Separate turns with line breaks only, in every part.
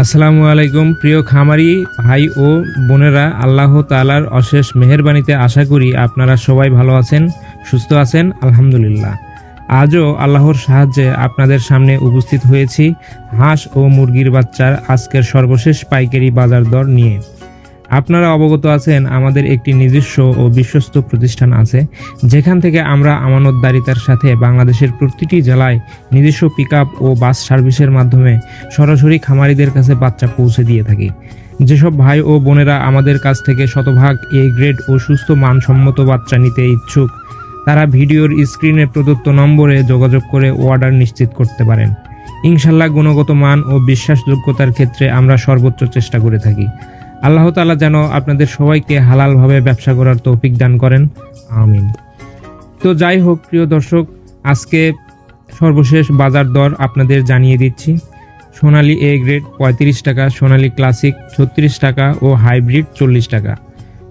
আসসালামু আলাইকুম প্রিয় খামারি ভাই ও বোনেরা, আল্লাহ তাআলার অশেষ মেহেরবানিতে আশা করি আপনারা সবাই ভালো আছেন, সুস্থ আছেন। আলহামদুলিল্লাহ। আজও আল্লাহর সাহায্যে আপনাদের সামনে উপস্থিত হয়েছি হাঁস ও মুরগির বাচ্চার আজকের সর্বশেষ পাইকারি বাজার দর নিয়ে। আপনারা অবগত আছেন আমাদের একটি নিজস্ব ও বিশ্বস্ত প্রতিষ্ঠান আছে, যেখান থেকে আমরা আমানতদারিতার সাথে বাংলাদেশের প্রতিটি জেলায় নিজস্ব পিকআপ ও বাস সার্ভিসের মাধ্যমে সরাসরি খামারিদের কাছে বাচ্চা পৌঁছে দিয়ে থাকি। যেসব ভাই ও বোনেরা আমাদের কাছ থেকে শতভাগ এ গ্রেড ও সুস্থ মানসম্মত বাচ্চা নিতে ইচ্ছুক, তারা ভিডিওর স্ক্রিনে প্রদত্ত নম্বরে যোগাযোগ করে অর্ডার নিশ্চিত করতে পারেন। ইনশাল্লাহ গুণগত মান ও বিশ্বাসযোগ্যতার ক্ষেত্রে আমরা সর্বোচ্চ চেষ্টা করে থাকি। আল্লাহ তাআলা যেন আপনাদের সবাইকে হালালভাবে ব্যবসা করার তৌফিক দান করেন, আমিন। তো যাই হোক প্রিয় দর্শক, আজকে সর্বশেষ বাজার দর আপনাদের জানিয়ে দিচ্ছি। সোনালী এ গ্রেড 35 টাকা, সোনালী ক্লাসিক 36 টাকা ও হাইব্রিড 40 টাকা,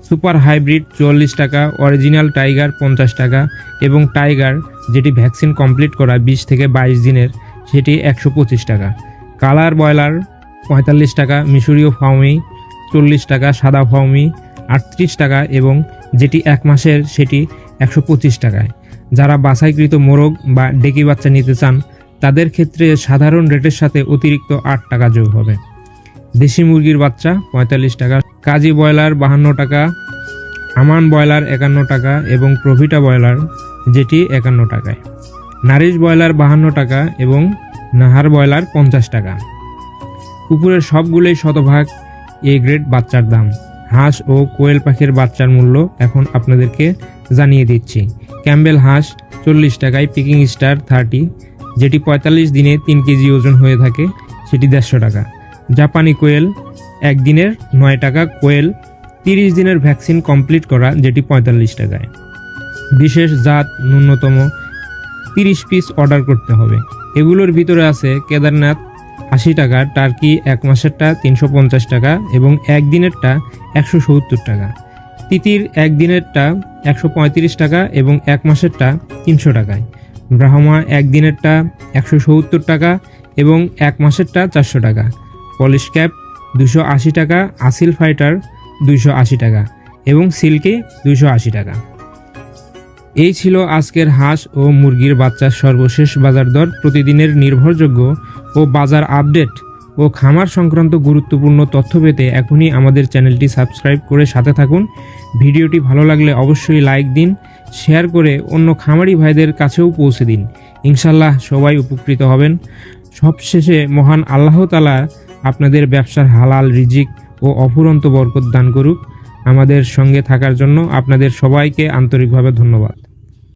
সুপার হাইব্রিড 44 টাকা, অরিজিনাল টাইগার 50 টাকা এবং টাইগার যেটি ভ্যাকসিন কমপ্লিট করা 20 থেকে 22 দিনের সেটি 125 টাকা, কালার ব্রয়লার 45 টাকা, মিশরীয় ফাউমি 40 টাকা, সাদা ফাউমি 38 টাকা এবং যেটি 1 মাসের সেটি 125 টাকায়। যারা বাছাইকৃত মোরগ বা ডেকি বাচ্চা নিতে চান তাদের ক্ষেত্রে সাধারণ রেটের সাথে অতিরিক্ত 8 টাকা যোগ হবে। দেশি মুরগির বাচ্চা 45 টাকা, কাজী ব্রয়লার 52 টাকা, আমান ব্রয়লার 51 টাকা এবং প্রভিটা ব্রয়লার যেটি 51 টাকায়, নারিশ ব্রয়লার 52 টাকা এবং নাহার ব্রয়লার 50 টাকা। উপরের সবগুলোই শতভাগ এ গ্রেড বাচ্চার দাম। হাঁস ও কোয়েল পাখির বাচ্চার মূল্য এখন আপনাদেরকে জানিয়ে দিচ্ছি। ক্যাম্বেল হাঁস 40 টাকায়, পিকিং স্টার 30 যেটি 45 দিনে 3 কেজি ওজন হয়ে থাকে সেটি 150 টাকা, জাপানি কোয়েল 1 দিনের 9 টাকা, কোয়েল 30 দিনের ভ্যাকসিন কমপ্লিট করা যেটি 45 টাকায়। বিশেষ জাত ন্যূনতম 30 পিস অর্ডার করতে হবে। এগুলোর ভিতরে আছে কেদারনাথ 80 টাকা, টার্কি 1 মাসেরটা 350 টাকা এবং 1 দিনেরটা 170 টাকা, তিতির 1 দিনেরটা 135 টাকা এবং 1 মাসেরটা 300 টাকায়, ব্রাহ্মা 1 দিনেরটা 170 টাকা এবং 1 মাসেরটা 400 টাকা, পলিশ ক্যাপ 280 টাকা, আসিল ফাইটার 280 টাকা এবং সিল্কি 280 টাকা। এই ছিল আজকের হাঁস ও মুরগির বাচ্চার সর্বশেষ বাজার দর। প্রতিদিনের নির্ভরযোগ্য ও বাজার আপডেট ও খামার সংক্রান্ত গুরুত্বপূর্ণ তথ্য পেতে এখনই আমাদের চ্যানেলটি সাবস্ক্রাইব করে সাথে থাকুন। ভিডিওটি ভালো লাগলে অবশ্যই লাইক দিন, শেয়ার করে অন্য খামারি ভাইদের কাছেও পৌঁছে দিন। ইনশাল্লাহ সবাই উপকৃত হবেন। সবশেষে মহান আল্লাহ তাআলা আপনাদের ব্যবসার হালাল রিজিক ও অফুরন্ত বরকত দান করুক। আমাদের সঙ্গে থাকার জন্য আপনাদের সবাইকে আন্তরিকভাবে ধন্যবাদ।